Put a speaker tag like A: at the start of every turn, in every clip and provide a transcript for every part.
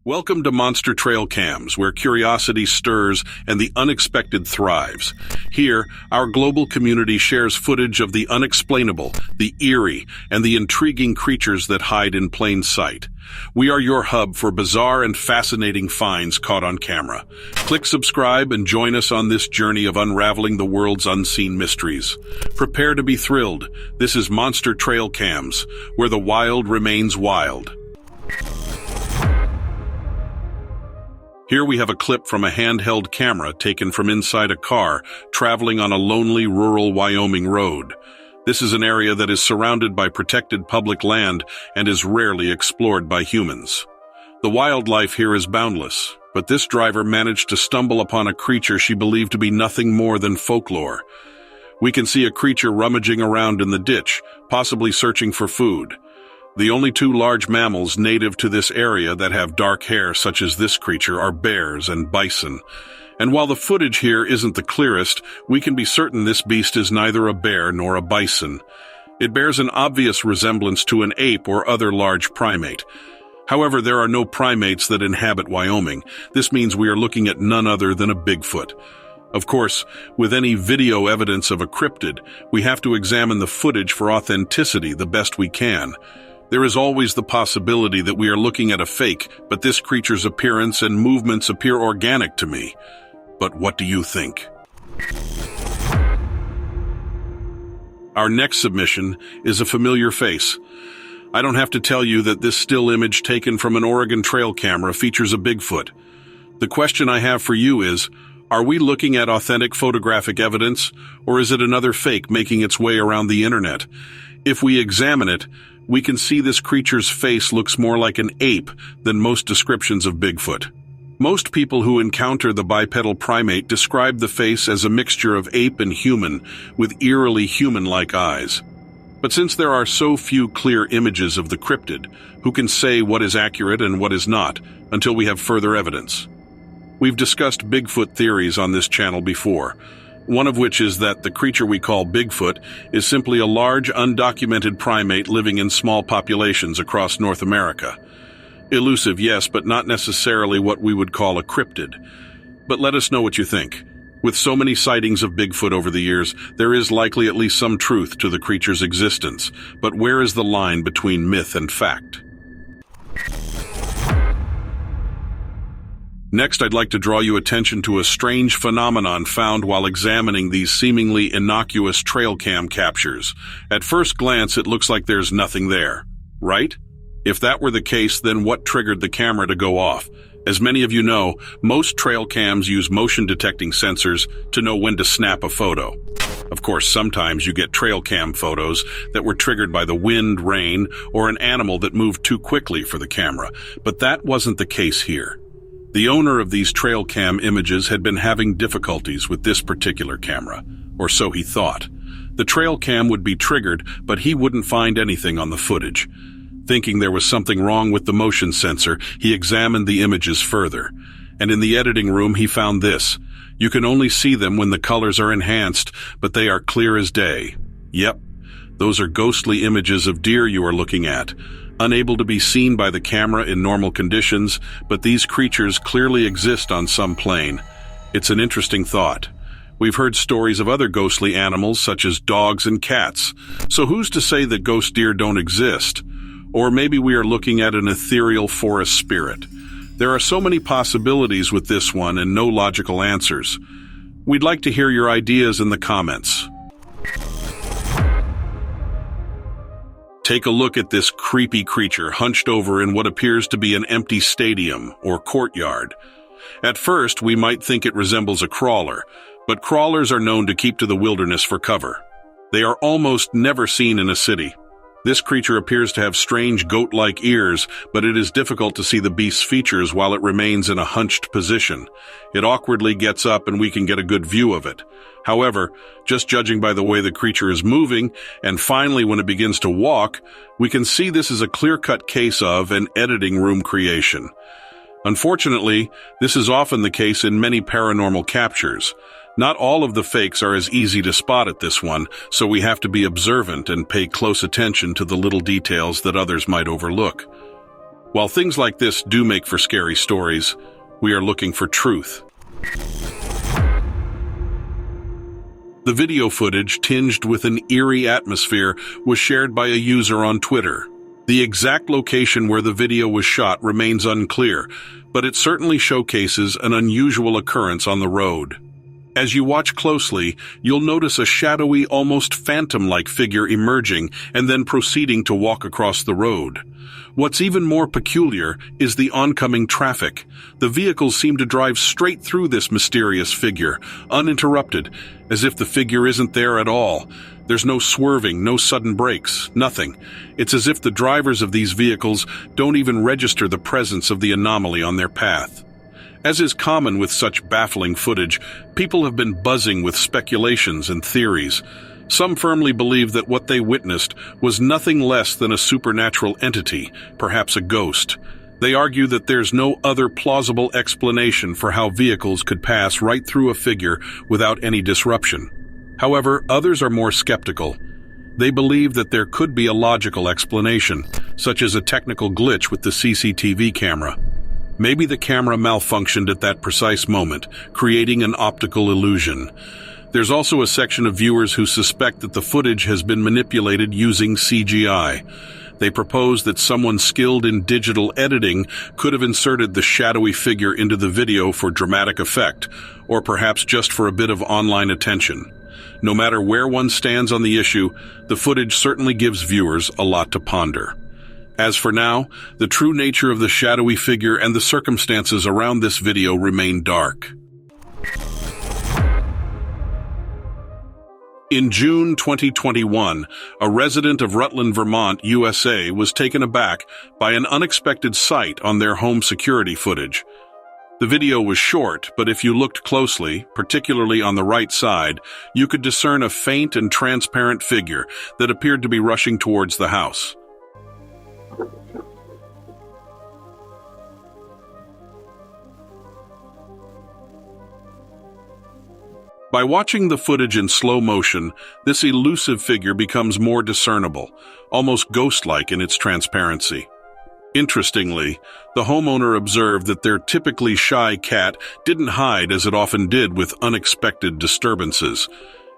A: Welcome to Monster Trailcams, where curiosity stirs and the unexpected thrives. Here, our global community shares footage of the unexplainable, the eerie, and the intriguing creatures that hide in plain sight. We are your hub for bizarre and fascinating finds caught on camera. Click subscribe and join us on this journey of unraveling the world's unseen mysteries. Prepare to be thrilled. This is Monster Trailcams, where the wild remains wild. Here we have a clip from a handheld camera taken from inside a car traveling on a lonely rural Wyoming road. This is an area that is surrounded by protected public land and is rarely explored by humans. The wildlife here is boundless, but this driver managed to stumble upon a creature she believed to be nothing more than folklore. We can see a creature rummaging around in the ditch, possibly searching for food. The only two large mammals native to this area that have dark hair such as this creature are bears and bison. And while the footage here isn't the clearest, we can be certain this beast is neither a bear nor a bison. It bears an obvious resemblance to an ape or other large primate. However, there are no primates that inhabit Wyoming. This means we are looking at none other than a Bigfoot. Of course, with any video evidence of a cryptid, we have to examine the footage for authenticity the best we can. There is always the possibility that we are looking at a fake, but this creature's appearance and movements appear organic to me. But what do you think? Our next submission is a familiar face. I don't have to tell you that this still image taken from an Oregon trail camera features a Bigfoot. The question I have for you is, are we looking at authentic photographic evidence, or is it another fake making its way around the internet? If we examine it, we can see this creature's face looks more like an ape than most descriptions of Bigfoot. Most people who encounter the bipedal primate describe the face as a mixture of ape and human, with eerily human-like eyes. But since there are so few clear images of the cryptid, who can say what is accurate and what is not, until we have further evidence? We've discussed Bigfoot theories on this channel before, one of which is that the creature we call Bigfoot is simply a large, undocumented primate living in small populations across North America. Elusive, yes, but not necessarily what we would call a cryptid. But let us know what you think. With so many sightings of Bigfoot over the years, there is likely at least some truth to the creature's existence. But where is the line between myth and fact? Next, I'd like to draw your attention to a strange phenomenon found while examining these seemingly innocuous trail cam captures. At first glance, it looks like there's nothing there, right? If that were the case, then what triggered the camera to go off? As many of you know, most trail cams use motion detecting sensors to know when to snap a photo. Of course, sometimes you get trail cam photos that were triggered by the wind, rain, or an animal that moved too quickly for the camera, but that wasn't the case here. The owner of these trail cam images had been having difficulties with this particular camera, or so he thought. The trail cam would be triggered, but he wouldn't find anything on the footage. Thinking there was something wrong with the motion sensor, he examined the images further. And in the editing room, he found this. You can only see them when the colors are enhanced, but they are clear as day. Yep, those are ghostly images of deer you are looking at. Unable to be seen by the camera in normal conditions, but these creatures clearly exist on some plane. It's an interesting thought. We've heard stories of other ghostly animals such as dogs and cats. So who's to say that ghost deer don't exist? Or maybe we are looking at an ethereal forest spirit. There are so many possibilities with this one and no logical answers. We'd like to hear your ideas in the comments. Take a look at this creepy creature hunched over in what appears to be an empty stadium or courtyard. At first, we might think it resembles a crawler, but crawlers are known to keep to the wilderness for cover. They are almost never seen in a city. This creature appears to have strange goat-like ears, but it is difficult to see the beast's features while it remains in a hunched position. It awkwardly gets up and we can get a good view of it. However, just judging by the way the creature is moving, and finally when it begins to walk, we can see this is a clear-cut case of an editing room creation. Unfortunately, this is often the case in many paranormal captures. Not all of the fakes are as easy to spot at this one, so we have to be observant and pay close attention to the little details that others might overlook. While things like this do make for scary stories, we are looking for truth. The video footage, tinged with an eerie atmosphere, was shared by a user on Twitter. The exact location where the video was shot remains unclear, but it certainly showcases an unusual occurrence on the road. As you watch closely, you'll notice a shadowy, almost phantom-like figure emerging and then proceeding to walk across the road. What's even more peculiar is the oncoming traffic. The vehicles seem to drive straight through this mysterious figure, uninterrupted, as if the figure isn't there at all. There's no swerving, no sudden brakes, nothing. It's as if the drivers of these vehicles don't even register the presence of the anomaly on their path. As is common with such baffling footage, people have been buzzing with speculations and theories. Some firmly believe that what they witnessed was nothing less than a supernatural entity, perhaps a ghost. They argue that there's no other plausible explanation for how vehicles could pass right through a figure without any disruption. However, others are more skeptical. They believe that there could be a logical explanation, such as a technical glitch with the CCTV camera. Maybe the camera malfunctioned at that precise moment, creating an optical illusion. There's also a section of viewers who suspect that the footage has been manipulated using CGI. They propose that someone skilled in digital editing could have inserted the shadowy figure into the video for dramatic effect, or perhaps just for a bit of online attention. No matter where one stands on the issue, the footage certainly gives viewers a lot to ponder. As for now, the true nature of the shadowy figure and the circumstances around this video remain dark. In June 2021, a resident of Rutland, Vermont, USA, was taken aback by an unexpected sight on their home security footage. The video was short, but if you looked closely, particularly on the right side, you could discern a faint and transparent figure that appeared to be rushing towards the house. By watching the footage in slow motion, this elusive figure becomes more discernible, almost ghost-like in its transparency. Interestingly, the homeowner observed that their typically shy cat didn't hide as it often did with unexpected disturbances.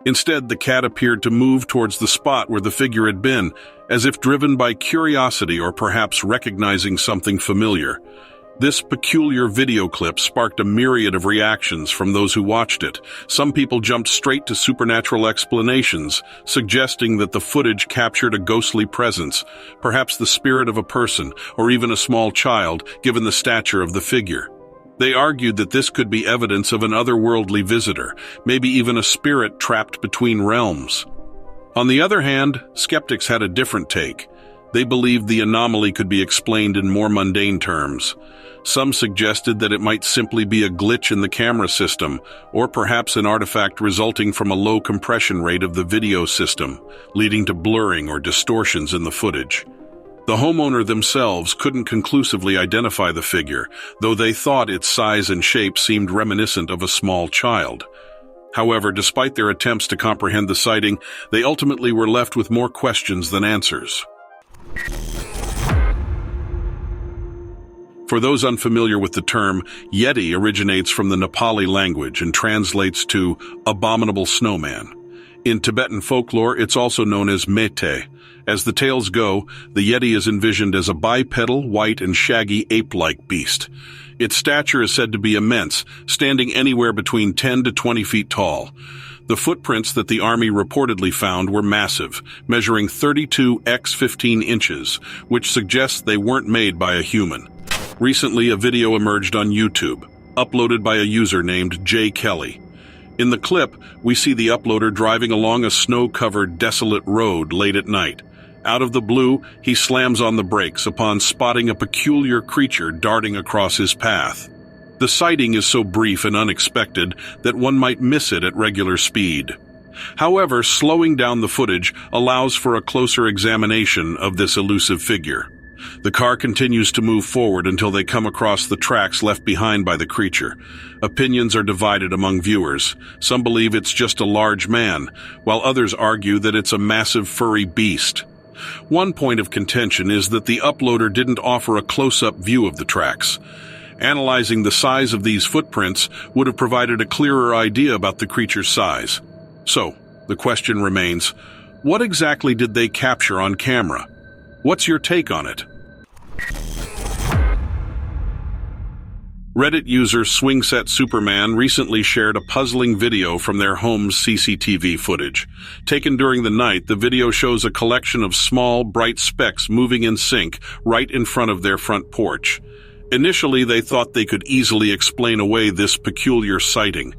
A: Instead, the cat appeared to move towards the spot where the figure had been, as if driven by curiosity or perhaps recognizing something familiar. This peculiar video clip sparked a myriad of reactions from those who watched it. Some people jumped straight to supernatural explanations, suggesting that the footage captured a ghostly presence, perhaps the spirit of a person or even a small child, given the stature of the figure. They argued that this could be evidence of an otherworldly visitor, maybe even a spirit trapped between realms. On the other hand, skeptics had a different take. They believed the anomaly could be explained in more mundane terms. Some suggested that it might simply be a glitch in the camera system, or perhaps an artifact resulting from a low compression rate of the video system, leading to blurring or distortions in the footage. The homeowner themselves couldn't conclusively identify the figure, though they thought its size and shape seemed reminiscent of a small child. However, despite their attempts to comprehend the sighting, they ultimately were left with more questions than answers. For those unfamiliar with the term, Yeti originates from the Nepali language and translates to abominable snowman. In Tibetan folklore, it's also known as mete. As the tales go, the Yeti is envisioned as a bipedal, white, and shaggy ape-like beast. Its stature is said to be immense, standing anywhere between 10 to 20 feet tall. The footprints that the army reportedly found were massive, measuring 32 x 15 inches, which suggests they weren't made by a human. Recently, a video emerged on YouTube, uploaded by a user named J. Kelly. In the clip, we see the uploader driving along a snow-covered, desolate road late at night. Out of the blue, he slams on the brakes upon spotting a peculiar creature darting across his path. The sighting is so brief and unexpected that one might miss it at regular speed. However, slowing down the footage allows for a closer examination of this elusive figure. The car continues to move forward until they come across the tracks left behind by the creature. Opinions are divided among viewers. Some believe it's just a large man, while others argue that it's a massive furry beast. One point of contention is that the uploader didn't offer a close-up view of the tracks. Analyzing the size of these footprints would have provided a clearer idea about the creature's size. So, the question remains, what exactly did they capture on camera? What's your take on it? Reddit user SwingsetSuperman recently shared a puzzling video from their home's CCTV footage. Taken during the night, the video shows a collection of small, bright specks moving in sync right in front of their front porch. Initially, they thought they could easily explain away this peculiar sighting.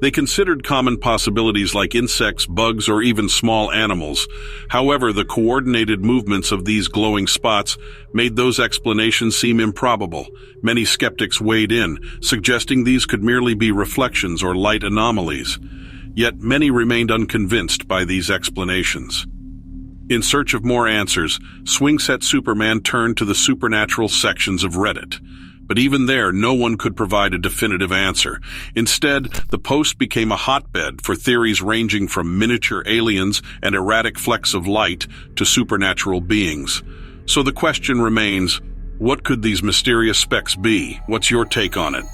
A: They considered common possibilities like insects, bugs, or even small animals. However, the coordinated movements of these glowing spots made those explanations seem improbable. Many skeptics weighed in, suggesting these could merely be reflections or light anomalies. Yet many remained unconvinced by these explanations. In search of more answers, SwingsetSuperman turned to the supernatural sections of Reddit. But even there, no one could provide a definitive answer. Instead, the post became a hotbed for theories ranging from miniature aliens and erratic flecks of light to supernatural beings. So the question remains, what could these mysterious specks be? What's your take on it?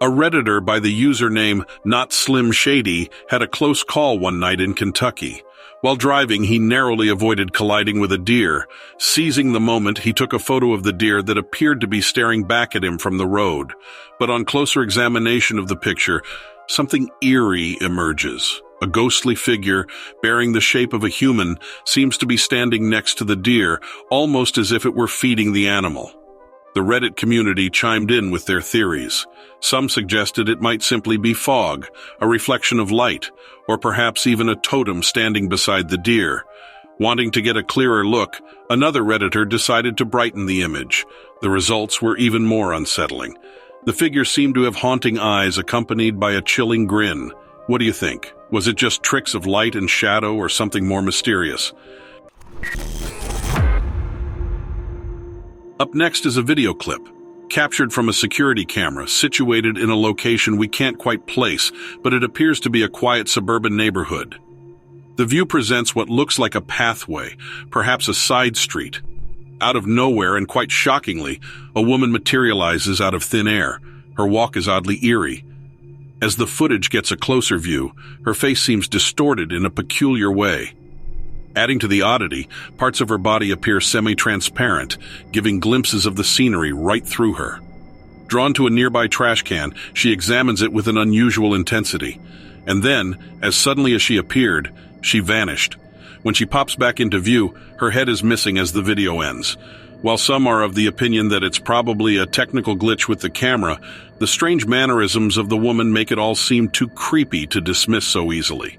A: A Redditor by the username Not Slim Shady had a close call one night in Kentucky. While driving, he narrowly avoided colliding with a deer. Seizing the moment, he took a photo of the deer that appeared to be staring back at him from the road. But on closer examination of the picture, something eerie emerges. A ghostly figure, bearing the shape of a human, seems to be standing next to the deer, almost as if it were feeding the animal. The Reddit community chimed in with their theories. Some suggested it might simply be fog, a reflection of light, or perhaps even a totem standing beside the deer. Wanting to get a clearer look, another Redditor decided to brighten the image. The results were even more unsettling. The figure seemed to have haunting eyes accompanied by a chilling grin. What do you think? Was it just tricks of light and shadow or something more mysterious? Up next is a video clip, captured from a security camera situated in a location we can't quite place, but it appears to be a quiet suburban neighborhood. The view presents what looks like a pathway, perhaps a side street. Out of nowhere, and quite shockingly, a woman materializes out of thin air. Her walk is oddly eerie. As the footage gets a closer view, her face seems distorted in a peculiar way. Adding to the oddity, parts of her body appear semi-transparent, giving glimpses of the scenery right through her. Drawn to a nearby trash can, she examines it with an unusual intensity. And then, as suddenly as she appeared, she vanished. When she pops back into view, her head is missing as the video ends. While some are of the opinion that it's probably a technical glitch with the camera, the strange mannerisms of the woman make it all seem too creepy to dismiss so easily.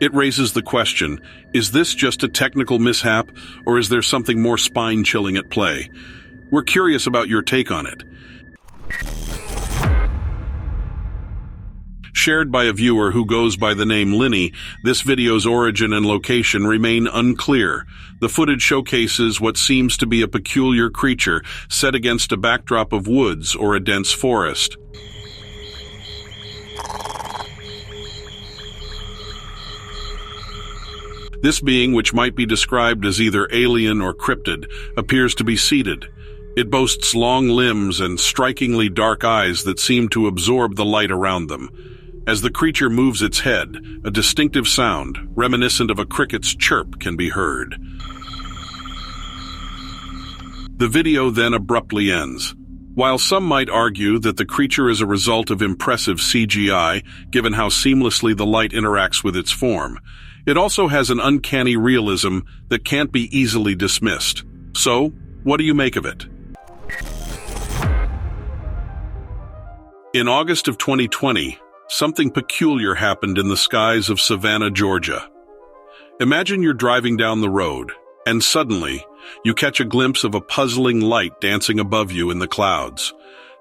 A: It raises the question, is this just a technical mishap, or is there something more spine-chilling at play? We're curious about your take on it. Shared by a viewer who goes by the name Linny, this video's origin and location remain unclear. The footage showcases what seems to be a peculiar creature set against a backdrop of woods or a dense forest. This being, which might be described as either alien or cryptid, appears to be seated. It boasts long limbs and strikingly dark eyes that seem to absorb the light around them. As the creature moves its head, a distinctive sound, reminiscent of a cricket's chirp, can be heard. The video then abruptly ends. While some might argue that the creature is a result of impressive CGI, given how seamlessly the light interacts with its form, it also has an uncanny realism that can't be easily dismissed. So, what do you make of it? In August of 2020, something peculiar happened in the skies of Savannah, Georgia. Imagine you're driving down the road, and suddenly, you catch a glimpse of a puzzling light dancing above you in the clouds.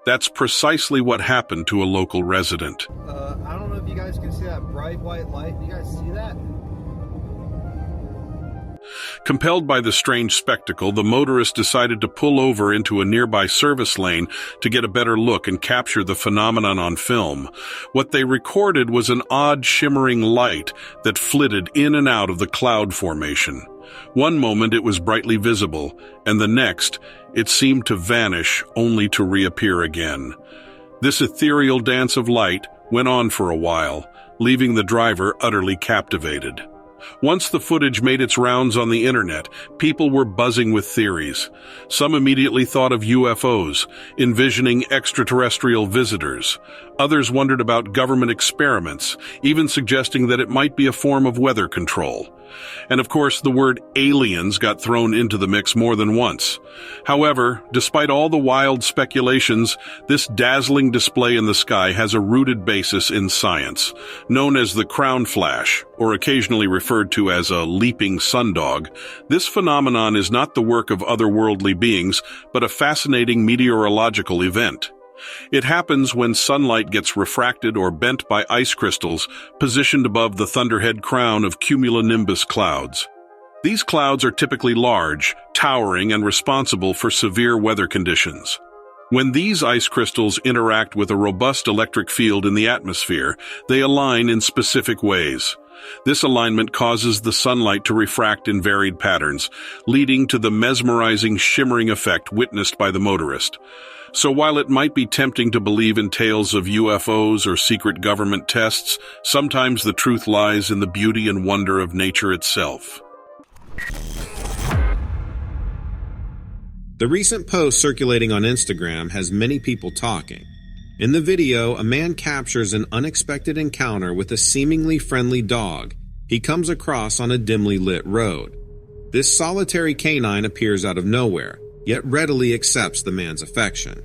A: That's precisely what happened to a local resident.
B: I don't know if you guys can see that bright white light. Do you guys see that?
A: Compelled by the strange spectacle, the motorist decided to pull over into a nearby service lane to get a better look and capture the phenomenon on film. What they recorded was an odd shimmering light that flitted in and out of the cloud formation. One moment it was brightly visible, and the next it seemed to vanish only to reappear again. This ethereal dance of light went on for a while, leaving the driver utterly captivated. Once the footage made its rounds on the internet, people were buzzing with theories. Some immediately thought of UFOs, envisioning extraterrestrial visitors. Others wondered about government experiments, even suggesting that it might be a form of weather control. And of course, the word aliens got thrown into the mix more than once. However, despite all the wild speculations, this dazzling display in the sky has a rooted basis in science. Known as the crown flash, or occasionally referred to as a leaping sundog, this phenomenon is not the work of otherworldly beings, but a fascinating meteorological event. It happens when sunlight gets refracted or bent by ice crystals positioned above the thunderhead crown of cumulonimbus clouds. These clouds are typically large, towering, and responsible for severe weather conditions. When these ice crystals interact with a robust electric field in the atmosphere, they align in specific ways. This alignment causes the sunlight to refract in varied patterns, leading to the mesmerizing shimmering effect witnessed by the motorist. So while it might be tempting to believe in tales of UFOs or secret government tests, sometimes the truth lies in the beauty and wonder of nature itself.
B: The recent post circulating on Instagram has many people talking. In the video, a man captures an unexpected encounter with a seemingly friendly dog he comes across on a dimly lit road. This solitary canine appears out of nowhere, yet readily accepts the man's affection.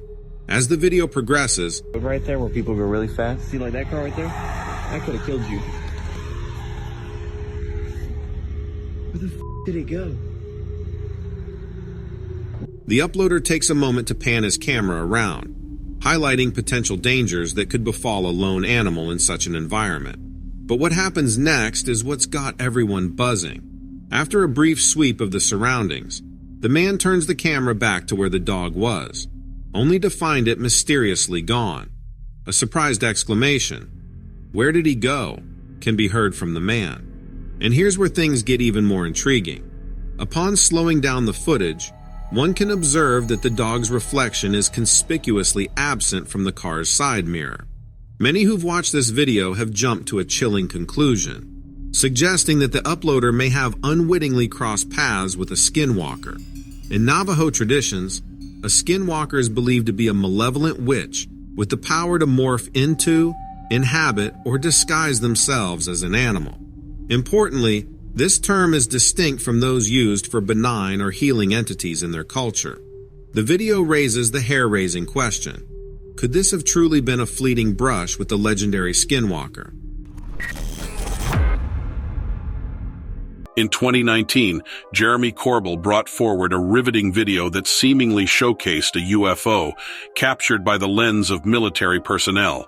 B: As the video progresses,
C: right there where people go really fast, see like that car right there? That could have killed you. Where the f did it go?
B: the uploader takes a moment to pan his camera around, highlighting potential dangers that could befall a lone animal in such an environment. But what happens next is what's got everyone buzzing. After a brief sweep of the surroundings, the man turns the camera back to where the dog was, only to find it mysteriously gone. A surprised exclamation, "Where did he go?" can be heard from the man. And here's where things get even more intriguing. Upon slowing down the footage, one can observe that the dog's reflection is conspicuously absent from the car's side mirror. Many who've watched this video have jumped to a chilling conclusion, suggesting that the uploader may have unwittingly crossed paths with a skinwalker. In Navajo traditions, a skinwalker is believed to be a malevolent witch with the power to morph into, inhabit, or disguise themselves as an animal. Importantly, this term is distinct from those used for benign or healing entities in their culture. The video raises the hair-raising question: could this have truly been a fleeting brush with the legendary Skinwalker?
A: In 2019, Jeremy Corbell brought forward a riveting video that seemingly showcased a UFO captured by the lens of military personnel.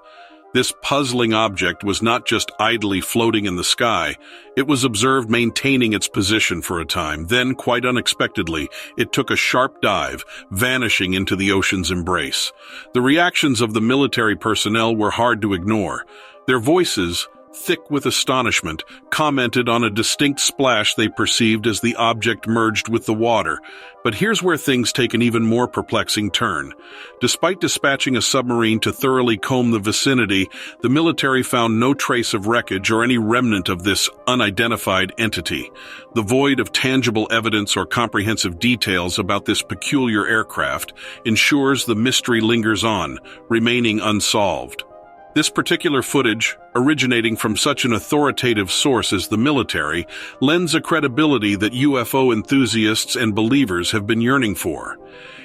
A: This puzzling object was not just idly floating in the sky, it was observed maintaining its position for a time. Then, quite unexpectedly, it took a sharp dive, vanishing into the ocean's embrace. The reactions of the military personnel were hard to ignore. Their voices, thick with astonishment, commented on a distinct splash they perceived as the object merged with the water. But here's where things take an even more perplexing turn. Despite dispatching a submarine to thoroughly comb the vicinity, the military found no trace of wreckage or any remnant of this unidentified entity. The void of tangible evidence or comprehensive details about this peculiar aircraft ensures the mystery lingers on, remaining unsolved. This particular footage, originating from such an authoritative source as the military, lends a credibility that UFO enthusiasts and believers have been yearning for.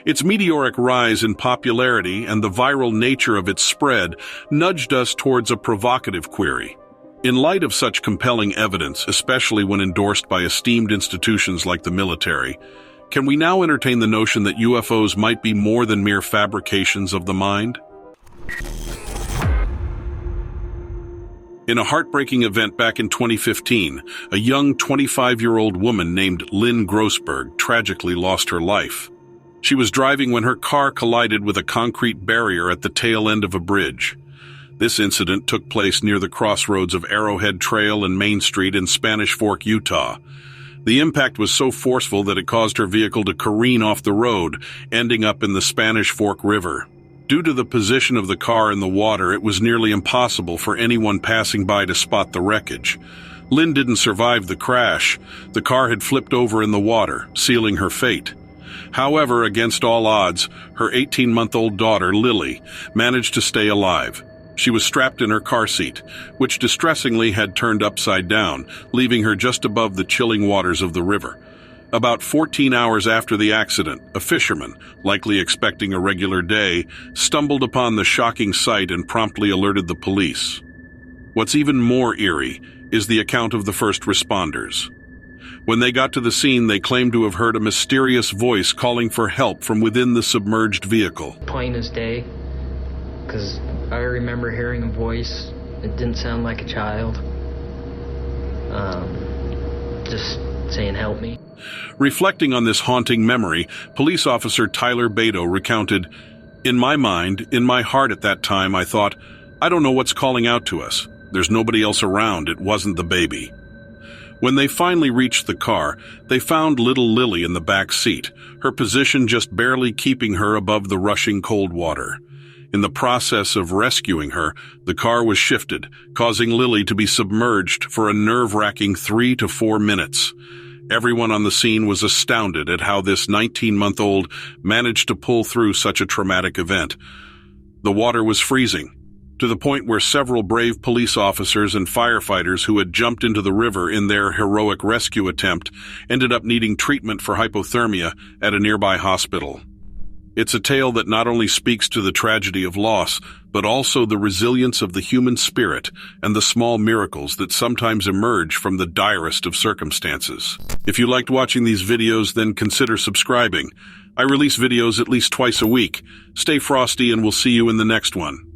A: Its meteoric rise in popularity and the viral nature of its spread nudged us towards a provocative query. In light of such compelling evidence, especially when endorsed by esteemed institutions like the military, can we now entertain the notion that UFOs might be more than mere fabrications of the mind? In a heartbreaking event back in 2015, a young 25-year-old woman named Lynn Grossberg tragically lost her life. She was driving when her car collided with a concrete barrier at the tail end of a bridge. This incident took place near the crossroads of Arrowhead Trail and Main Street in Spanish Fork, Utah. The impact was so forceful that it caused her vehicle to careen off the road, ending up in the Spanish Fork River. Due to the position of the car in the water, it was nearly impossible for anyone passing by to spot the wreckage. Lynn didn't survive the crash. The car had flipped over in the water, sealing her fate. However, against all odds, her 18-month-old daughter, Lily, managed to stay alive. She was strapped in her car seat, which distressingly had turned upside down, leaving her just above the chilling waters of the river. About 14 hours after the accident, a fisherman, likely expecting a regular day, stumbled upon the shocking sight and promptly alerted the police. What's even more eerie is the account of the first responders. When they got to the scene, they claimed to have heard a mysterious voice calling for help from within the submerged vehicle.
D: Plain as day, because I remember hearing a voice. It didn't sound like a child. Just saying, help me.
A: Reflecting on this haunting memory, police officer Tyler Beto recounted, "In my mind, in my heart at that time, I thought, I don't know what's calling out to us. There's nobody else around. It wasn't the baby." When they finally reached the car, they found little Lily in the back seat, her position just barely keeping her above the rushing cold water. In the process of rescuing her, the car was shifted, causing Lily to be submerged for a nerve-wracking 3 to 4 minutes. Everyone on the scene was astounded at how this 19-month-old managed to pull through such a traumatic event. The water was freezing, to the point where several brave police officers and firefighters who had jumped into the river in their heroic rescue attempt ended up needing treatment for hypothermia at a nearby hospital. It's a tale that not only speaks to the tragedy of loss, but also the resilience of the human spirit and the small miracles that sometimes emerge from the direst of circumstances. If you liked watching these videos, then consider subscribing. I release videos at least twice a week. Stay frosty, and we'll see you in the next one.